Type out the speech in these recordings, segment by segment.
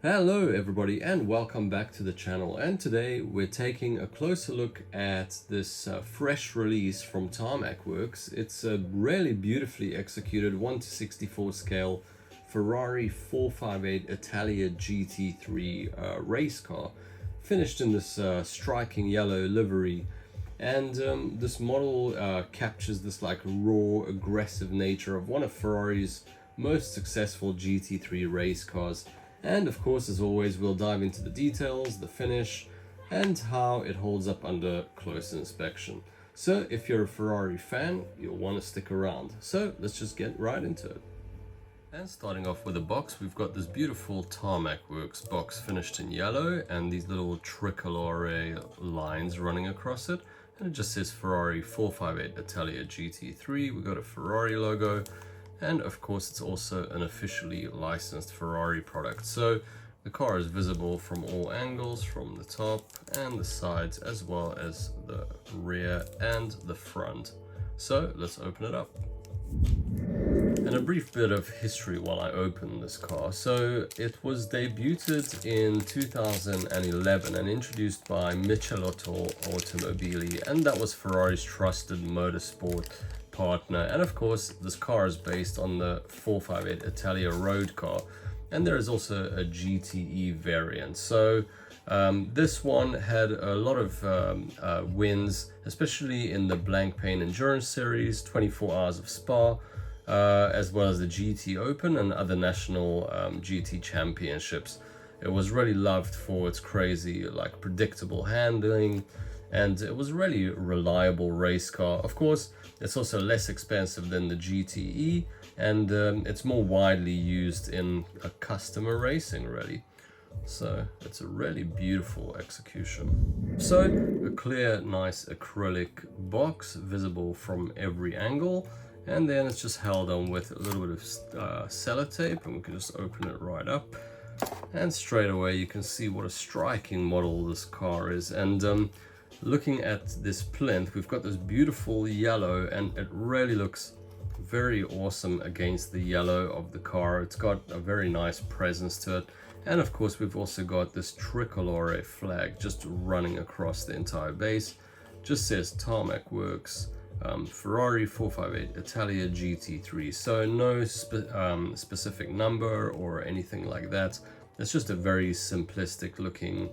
Hello everybody and welcome back to the channel, and today we're taking a closer look at this fresh release from Tarmac Works. It's a really beautifully executed 1:64 scale Ferrari 458 Italia GT3 race car, finished in this striking yellow livery. And this model captures this like raw, aggressive nature of one of Ferrari's most successful GT3 race cars. And of course, as always, we'll dive into the details, the finish, and how it holds up under close inspection. So if you're a Ferrari fan, you'll want to stick around. So let's just get right into it. And starting off with the box, we've got this beautiful Tarmac Works box finished in yellow and these little tricolore lines running across it. And it just says Ferrari 458 Italia GT3. We've got a Ferrari logo. And of course, it's also an officially licensed Ferrari product. So the car is visible from all angles, from the top and the sides, as well as the rear and the front. So let's open it up. And a brief bit of history while I open this car. So it was debuted in 2011 and introduced by Michelin-branded, and that was Ferrari's trusted motorsport partner. And of course, this car is based on the 458 Italia road car, and there is also a GTE variant. So this one had a lot of wins, especially in the blank paint endurance series, 24 hours of Spa, as well as the GT Open and other national GT championships. It was really loved for its crazy, like, predictable handling, and it was really a reliable race car. Of course, it's also less expensive than the GTE, and it's more widely used in customer racing, really. So it's a really beautiful execution. So a clear, nice acrylic box visible from every angle, and then it's just held on with a little bit of sellotape, and we can just open it right up. And straight away you can see what a striking model this car is. And looking at this plinth, we've got this beautiful yellow, and it really looks very awesome against the yellow of the car. It's got a very nice presence to it. And of course, we've also got this tricolore flag just running across the entire base. Just says Tarmac Works Ferrari 458 Italia GT3. So no specific number or anything like that. It's just a very simplistic looking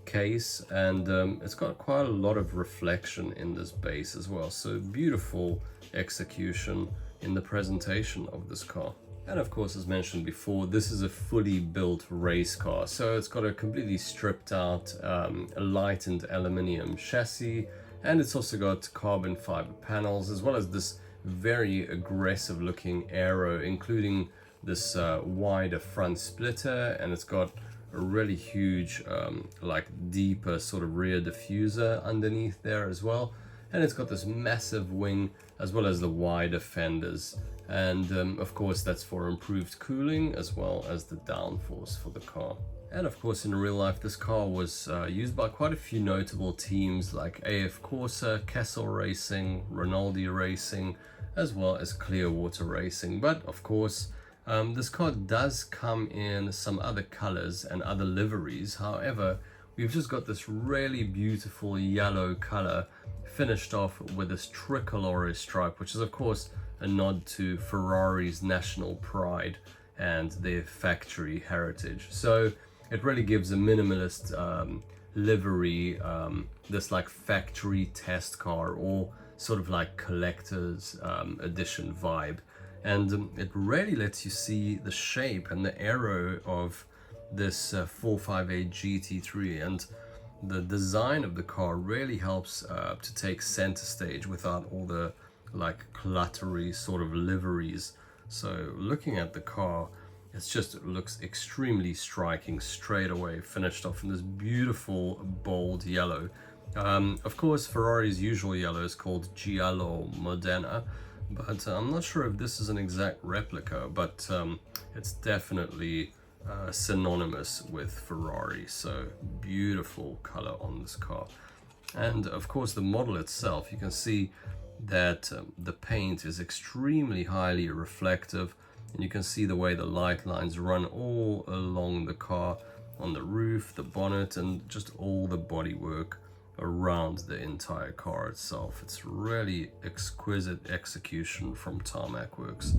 case, and it's got quite a lot of reflection in this base as well. So beautiful execution in the presentation of this car. And of course, as mentioned before, this is a fully built race car. So it's got a completely stripped out lightened aluminium chassis, and it's also got carbon fiber panels, as well as this very aggressive looking aero, including this wider front splitter, and it's got a really huge like deeper sort of rear diffuser underneath there as well. And it's got this massive wing as well as the wider fenders, and of course that's for improved cooling as well as the downforce for the car. And of course, in real life, this car was used by quite a few notable teams like AF Corsa, Castle Racing, Rinaldi Racing, as well as Clearwater Racing. But of course, this car does come in some other colors and other liveries. However, we've just got this really beautiful yellow color finished off with this tricolore stripe, which is of course a nod to Ferrari's national pride and their factory heritage. So it really gives a minimalist livery, this like factory test car, or sort of like collector's edition vibe. And it really lets you see the shape and the aero of this 458 GT3, and the design of the car really helps to take center stage without all the like cluttery sort of liveries. So looking at the car, it looks extremely striking straight away, finished off in this beautiful bold yellow. Of course, Ferrari's usual yellow is called Giallo Modena, but I'm not sure if this is an exact replica, but it's definitely synonymous with Ferrari. So beautiful color on this car. And of course, the model itself, you can see that the paint is extremely highly reflective. And you can see the way the light lines run all along the car, on the roof, the bonnet, and just all the bodywork around the entire car itself. It's really exquisite execution from Tarmac Works.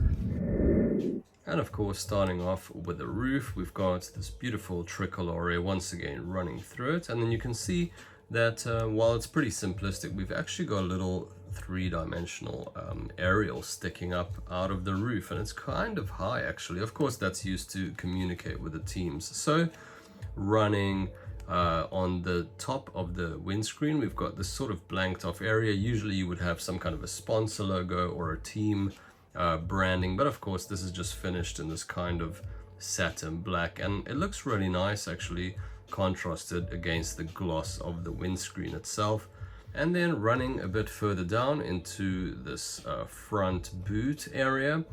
And of course, starting off with the roof, we've got this beautiful tricolore once again running through it. And then you can see that while it's pretty simplistic, we've actually got a little three-dimensional aerial sticking up out of the roof, and it's kind of high actually. Of course, that's used to communicate with the teams. So running on the top of the windscreen, we've got this sort of blanked off area. Usually you would have some kind of a sponsor logo or a team branding, but of course this is just finished in this kind of satin black, and it looks really nice actually, contrasted against the gloss of the windscreen itself. And then running a bit further down into this front boot area,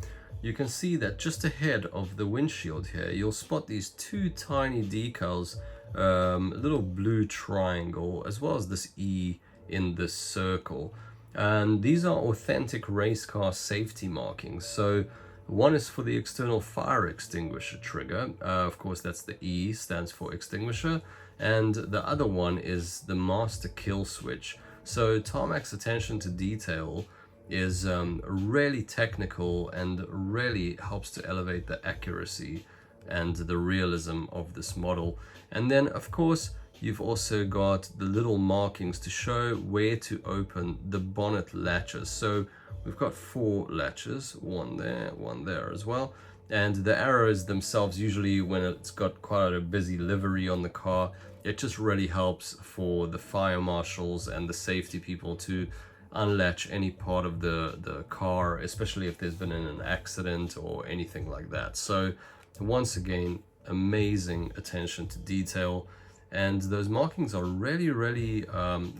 you can see that just ahead of the windshield here, you'll spot these two tiny decals, a little blue triangle, as well as this E in this circle. And these are authentic race car safety markings. So one is for the external fire extinguisher trigger. Of course, that's the E, stands for extinguisher. And the other one is the master kill switch. So Tarmac's attention to detail is really technical and really helps to elevate the accuracy and the realism of this model. And then, of course, you've also got the little markings to show where to open the bonnet latches. So we've got 4 latches, one there as well. And the arrows themselves, usually when it's got quite a busy livery on the car, it just really helps for the fire marshals and the safety people to unlatch any part of the car, especially if there's been an accident or anything like that. So once again, amazing attention to detail. And those markings are really, really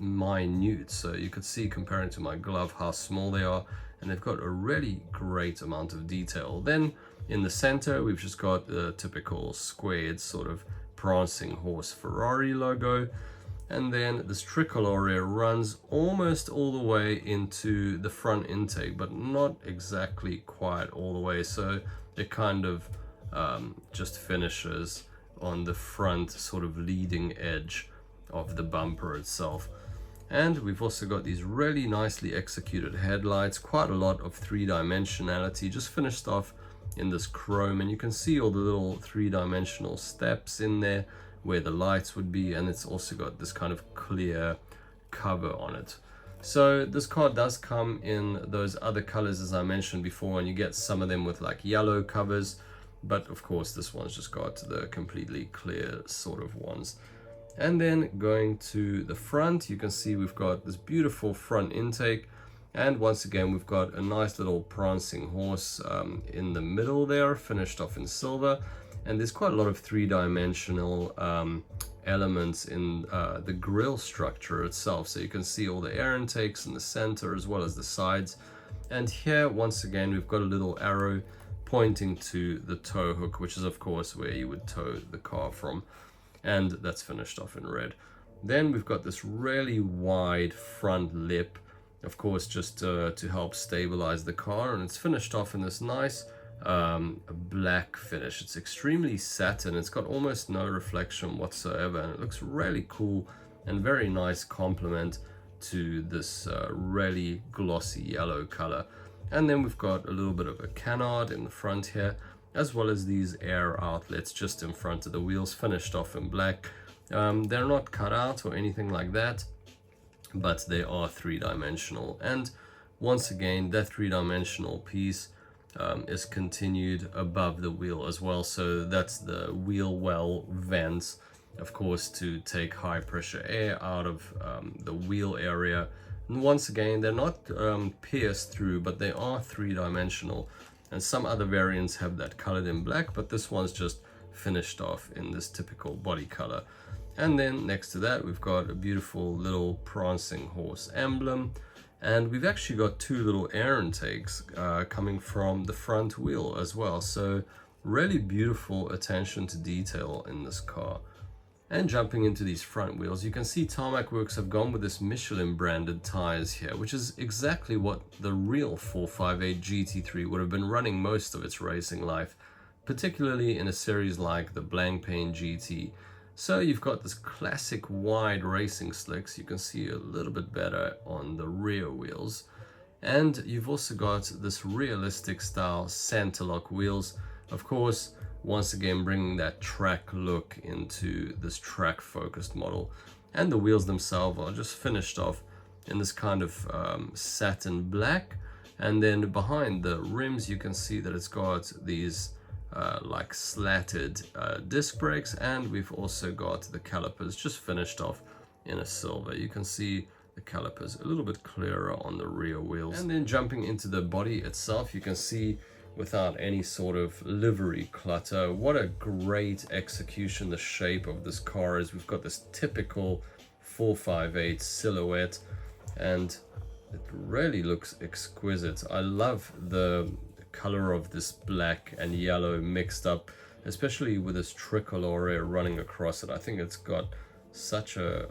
minute. So you could see, comparing to my glove, how small they are. And they've got a really great amount of detail. Then in the center, we've just got the typical squared sort of prancing horse Ferrari logo. And then this tricolore runs almost all the way into the front intake, but not exactly quite all the way. So it kind of just finishes on the front sort of leading edge of the bumper itself. And we've also got these really nicely executed headlights, quite a lot of three-dimensionality, just finished off in this chrome, and you can see all the little three-dimensional steps in there where the lights would be, and it's also got this kind of clear cover on it. So this car does come in those other colors as I mentioned before, and you get some of them with like yellow covers, but of course this one's just got the completely clear sort of ones. And then going to the front, you can see we've got this beautiful front intake, and once again we've got a nice little prancing horse in the middle there, finished off in silver. And there's quite a lot of three-dimensional elements in the grille structure itself. So you can see all the air intakes in the center as well as the sides. And here, once again, we've got a little arrow pointing to the tow hook, which is of course where you would tow the car from. And that's finished off in red. Then we've got this really wide front lip, of course, just to help stabilize the car. And it's finished off in this nice black finish. It's extremely satin. It's got almost no reflection whatsoever, and it looks really cool and very nice complement to this really glossy yellow color. And then we've got a little bit of a canard in the front here, as well as these air outlets just in front of the wheels, finished off in black. They're not cut out or anything like that, but they are three-dimensional. And once again, that three-dimensional piece is continued above the wheel as well. So that's the wheel well vents, of course, to take high pressure air out of the wheel area. And once again, they're not pierced through, but they are three-dimensional. And some other variants have that colored in black, but this one's just finished off in this typical body color. And then next to that, we've got a beautiful little prancing horse emblem. And we've actually got 2 little air intakes coming from the front wheel as well. So really beautiful attention to detail in this car. And jumping into these front wheels, you can see Tarmac Works have gone with this Michelin-branded tires here, which is exactly what the real 458 GT3 would have been running most of its racing life, particularly in a series like the Blancpain GT. So you've got this classic wide racing slicks. You can see a little bit better on the rear wheels. And you've also got this realistic style center lock wheels. Of course, once again bringing that track look into this track focused model. And the wheels themselves are just finished off in this kind of satin black. And then behind the rims you can see that it's got these like slatted disc brakes, and we've also got the calipers just finished off in a silver. You can see the calipers a little bit clearer on the rear wheels. And then jumping into the body itself, you can see without any sort of livery clutter, what a great execution the shape of this car is. We've got this typical 458 silhouette, and it really looks exquisite. I love the color of this black and yellow mixed up, especially with this tricolore running across it. I think it's got such a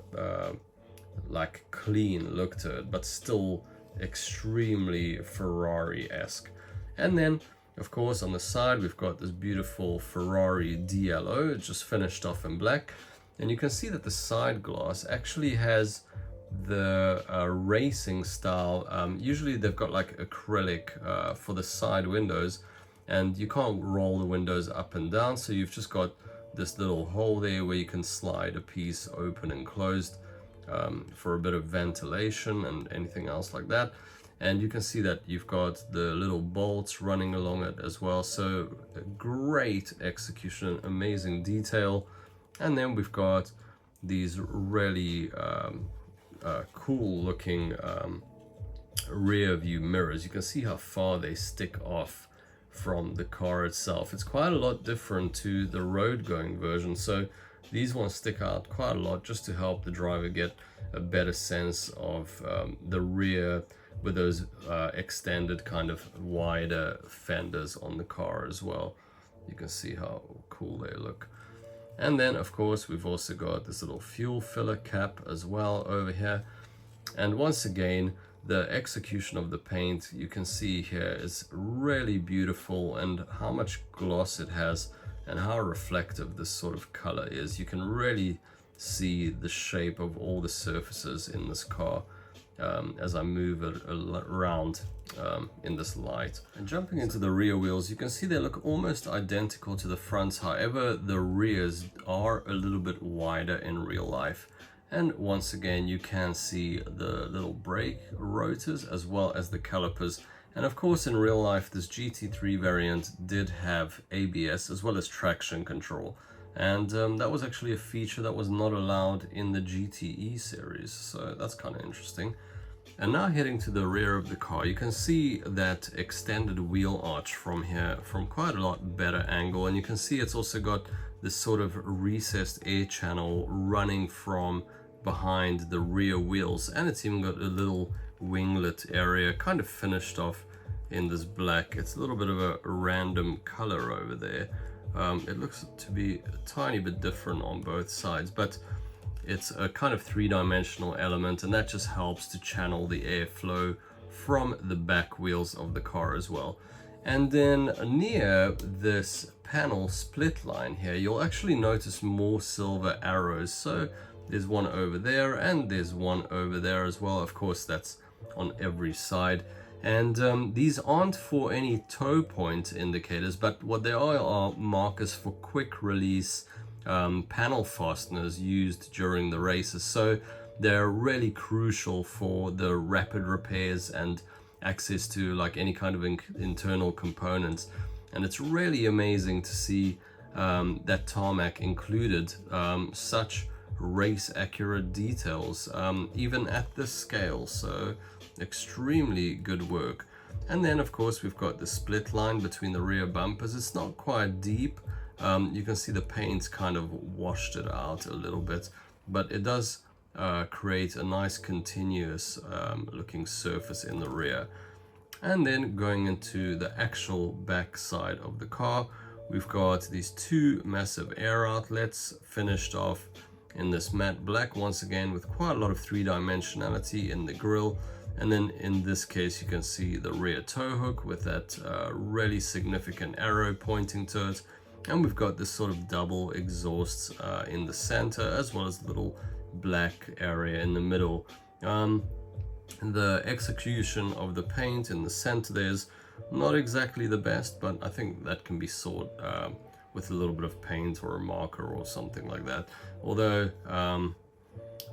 like clean look to it, but still extremely Ferrari-esque. And then of course on the side we've got this beautiful Ferrari DLO just finished off in black, and you can see that the side glass actually has the racing style. Usually they've got like acrylic for the side windows, and you can't roll the windows up and down, so you've just got this little hole there where you can slide a piece open and closed for a bit of ventilation and anything else like that. And you can see that you've got the little bolts running along it as well. So a great execution, amazing detail. And then we've got these really cool looking rear view mirrors. You can see how far they stick off from the car itself. It's quite a lot different to the road going version. So these ones stick out quite a lot just to help the driver get a better sense of the rear with those extended kind of wider fenders on the car as well. You can see how cool they look. And then of course we've also got this little fuel filler cap as well over here. And once again, the execution of the paint you can see here is really beautiful, and how much gloss it has and how reflective this sort of color is. You can really see the shape of all the surfaces in this car as I move it around in this light. And jumping into the rear wheels, you can see they look almost identical to the fronts. However, the rears are a little bit wider in real life. And once again, you can see the little brake rotors as well as the calipers. And of course, in real life, this GT3 variant did have ABS as well as traction control. And that was actually a feature that was not allowed in the GTE series. So that's kind of interesting. And now heading to the rear of the car, you can see that extended wheel arch from here from quite a lot better angle. And you can see it's also got this sort of recessed air channel running from behind the rear wheels, and it's even got a little winglet area kind of finished off in this black. It's a little bit of a random color over there. It looks to be a tiny bit different on both sides, but it's a kind of three-dimensional element, and that just helps to channel the airflow from the back wheels of the car as well. And then near this panel split line here, you'll actually notice more silver arrows. So there's one over there and there's one over there as well. Of course, that's on every side. And these aren't for any tow point indicators, but what they are markers for quick release panel fasteners used during the races. So they're really crucial for the rapid repairs and access to like any kind of internal components. And it's really amazing to see that Tarmac included such race accurate details even at this scale. So extremely good work. And then of course we've got the split line between the rear bumpers. It's not quite deep. You can see the paint kind of washed it out a little bit, but it does create a nice continuous looking surface in the rear. And then going into the actual back side of the car, we've got these two massive air outlets finished off in this matte black, once again with quite a lot of three-dimensionality in the grille. And then in this case you can see the rear tow hook with that really significant arrow pointing to it. And we've got this sort of double exhausts in the center, as well as the little black area in the middle. The execution of the paint in the center there's not exactly the best, but I think that can be sorted with a little bit of paint or a marker or something like that. Although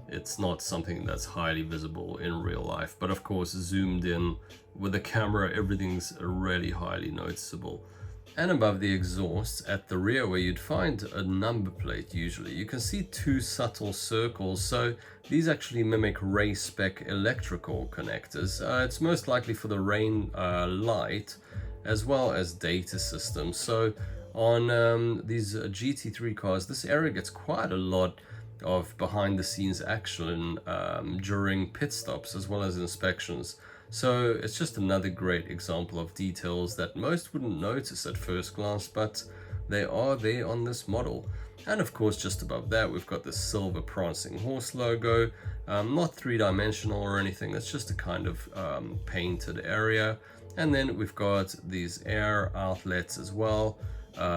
it's not something that's highly visible in real life, but of course zoomed in with the camera everything's really highly noticeable. And above the exhaust at the rear, where you'd find a number plate usually, you can see two subtle circles. So these actually mimic race spec electrical connectors. It's most likely for the rain light as well as data systems. So on these GT3 cars, this area gets quite a lot of behind the scenes action during pit stops as well as inspections. So it's just another great example of details that most wouldn't notice at first glance, but they are there on this model. And of course, just above that, we've got the silver prancing horse logo, not three-dimensional or anything. It's just a kind of painted area. And then we've got these air outlets as well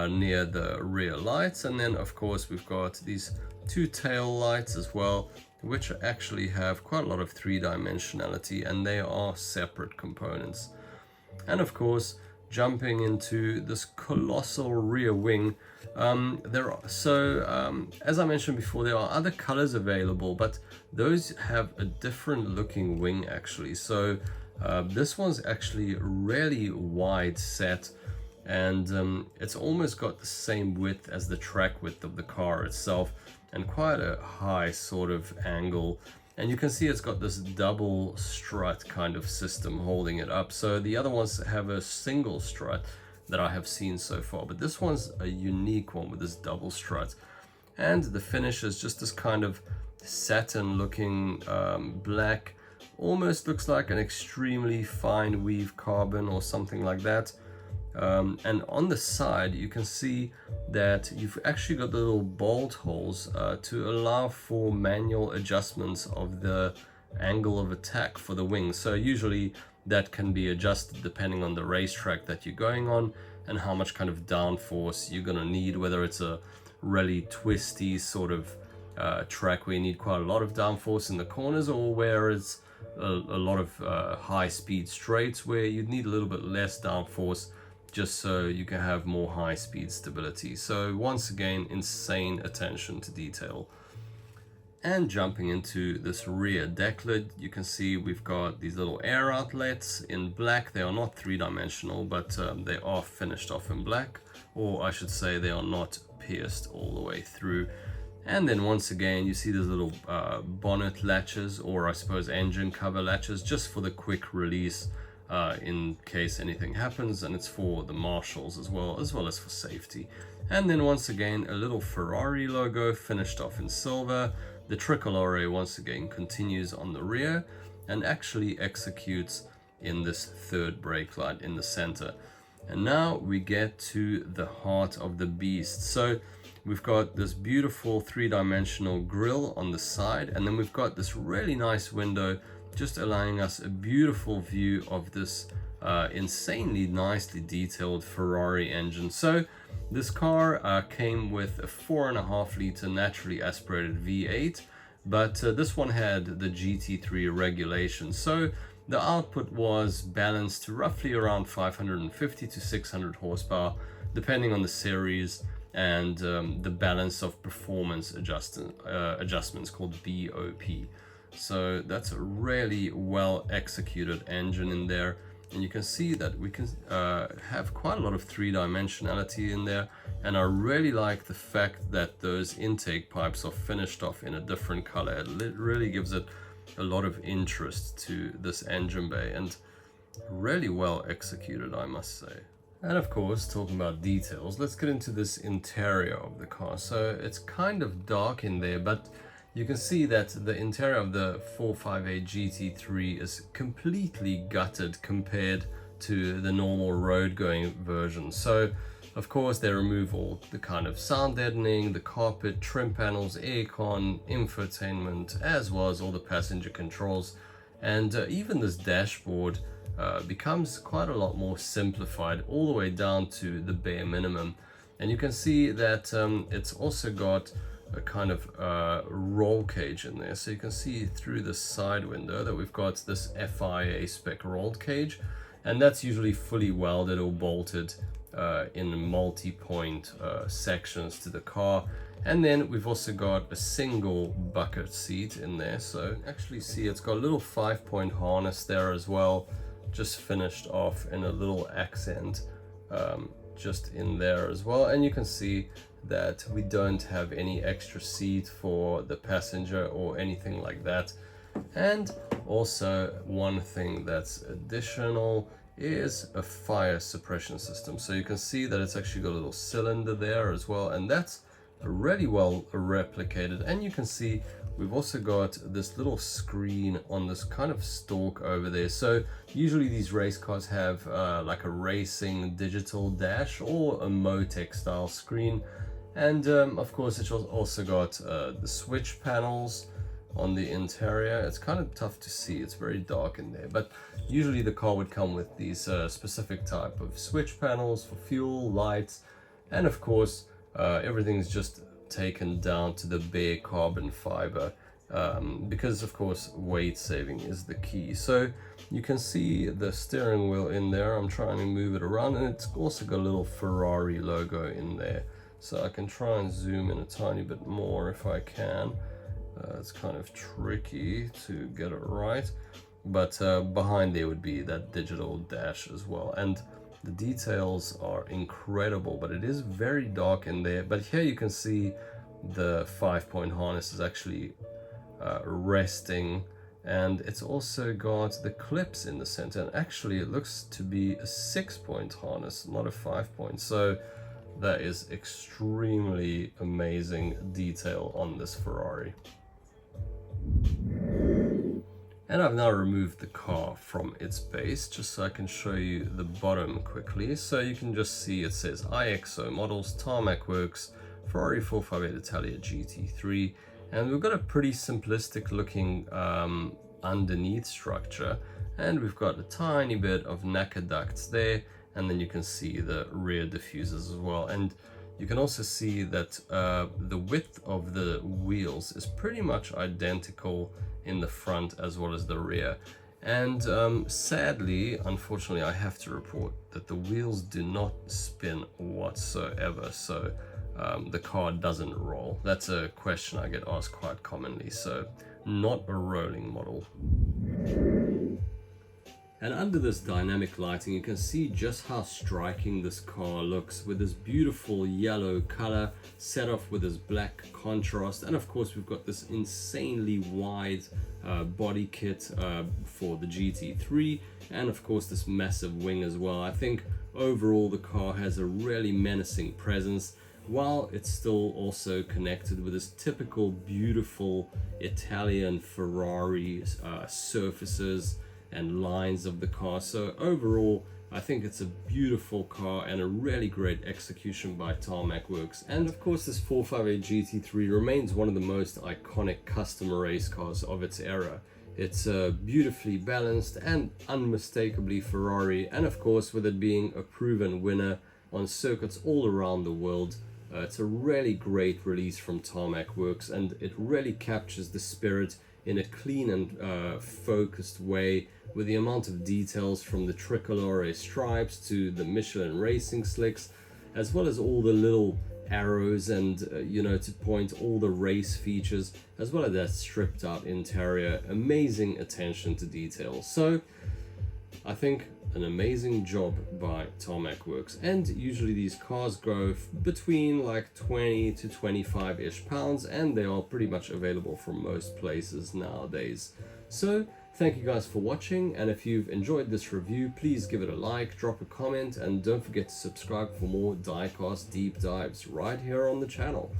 near the rear lights. And then of course, we've got these two tail lights as well, which actually have quite a lot of three-dimensionality, and they are separate components. And of course, jumping into this colossal rear wing, as I mentioned before, there are other colors available, but those have a different looking wing actually. So this one's actually really wide set, and it's almost got the same width as the track width of the car itself, and quite a high sort of angle. And you can see it's got this double strut kind of system holding it up. So the other ones have a single strut that I have seen so far, but this one's a unique one with this double strut. And the finish is just this kind of satin looking black, almost looks like an extremely fine weave carbon or something like that. And on the side you can see that you've actually got the little bolt holes to allow for manual adjustments of the angle of attack for the wing. So usually that can be adjusted depending on the racetrack that you're going on and how much kind of downforce you're gonna need, whether it's a really twisty sort of track where you need quite a lot of downforce in the corners, or where it's a lot of high speed straights where you'd need a little bit less downforce just so you can have more high-speed stability. So once again, insane attention to detail. And jumping into this rear deck lid, you can see we've got these little air outlets in black. They are not three-dimensional, but they are finished off in black, or I should say they are not pierced all the way through. And then once again, you see these little bonnet latches, or I suppose engine cover latches, just for the quick release in case anything happens, and it's for the marshals as well as for safety. And then once again, a little Ferrari logo finished off in silver. The tricolore once again continues on the rear and actually executes in this third brake light in the center. And now we get to the heart of the beast. So we've got this beautiful three-dimensional grille on the side, and then we've got this really nice window just allowing us a beautiful view of this insanely nicely detailed Ferrari engine. So this car came with a 4.5 liter naturally aspirated V8, but this one had the GT3 regulation. So the output was balanced to roughly around 550 to 600 horsepower, depending on the series, and the balance of performance adjustments called BOP. So that's a really well executed engine in there, and you can see that we can have quite a lot of three-dimensionality in there. And I really like the fact that those intake pipes are finished off in a different color. It really gives it a lot of interest to this engine bay, and really well executed, I must say. And of course, talking about details, let's get into this interior of the car. So it's kind of dark in there, but you can see that the interior of the 458 GT3 is completely gutted compared to the normal road going version. So Of course, they remove all the kind of sound deadening, the carpet, trim panels, aircon, infotainment, as well as all the passenger controls. And even this dashboard becomes quite a lot more simplified, all the way down to the bare minimum. And you can see that it's also got a kind of roll cage in there. So you can see through the side window that we've got this FIA spec rolled cage, and that's usually fully welded or bolted in multi-point sections to the car. And then we've also got a single bucket seat in there. So actually see it's got a little 5-point harness there as well, just finished off in a little accent just in there as well. And you can see that we don't have any extra seat for the passenger or anything like that. And also one thing that's additional is a fire suppression system. So you can see that it's actually got a little cylinder there as well, and that's really well replicated. And you can see we've also got this little screen on this kind of stalk over there. So usually these race cars have like a racing digital dash or a Motec style screen. And of course it's also got the switch panels on the interior. It's kind of tough to see, it's very dark in there, but usually the car would come with these specific type of switch panels for fuel, lights, and of course everything's just taken down to the bare carbon fiber because of course weight saving is the key. So you can see the steering wheel in there. I'm trying to move it around, and it's also got a little Ferrari logo in there. So I can try and zoom in a tiny bit more if I can. It's kind of tricky to get it right, but behind there would be that digital dash as well. And the details are incredible, but it is very dark in there. But here you can see the 5-point harness is actually resting, and it's also got the clips in the center. And actually it looks to be a 6-point harness, not a 5-point. So that is extremely amazing detail on this Ferrari. And I've now removed the car from its base just so I can show you the bottom quickly. So you can just see it says IXO models, Tarmac Works Ferrari 458 Italia GT3, and we've got a pretty simplistic looking underneath structure, and we've got a tiny bit of NACA ducts there, and then you can see the rear diffusers as well. And you can also see that the width of the wheels is pretty much identical in the front as well as the rear. And sadly, unfortunately, I have to report that the wheels do not spin whatsoever. So the car doesn't roll. That's a question I get asked quite commonly. So not a rolling model. And under this dynamic lighting, you can see just how striking this car looks with this beautiful yellow color set off with this black contrast. And of course, we've got this insanely wide body kit for the GT3, and of course this massive wing as well. I think overall the car has a really menacing presence, while it's still also connected with this typical beautiful Italian Ferrari surfaces and lines of the car. So overall, I think it's a beautiful car and a really great execution by Tarmac Works. And of course, this 458 GT3 remains one of the most iconic custom race cars of its era. It's beautifully balanced and unmistakably Ferrari, and of course, with it being a proven winner on circuits all around the world, it's a really great release from Tarmac Works, and it really captures the spirit in a clean and focused way, with the amount of details from the tricolore stripes to the Michelin racing slicks, as well as all the little arrows and you know, to point all the race features, as well as that stripped out interior. Amazing attention to detail. So I think an amazing job by Tarmac Works. And usually these cars go between like 20 to 25-ish pounds, and they are pretty much available from most places nowadays. So thank you guys for watching, and if you've enjoyed this review, please give it a like, drop a comment, and don't forget to subscribe for more diecast deep dives right here on the channel.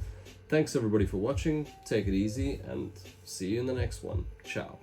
Thanks everybody for watching, take it easy, and see you in the next one. Ciao.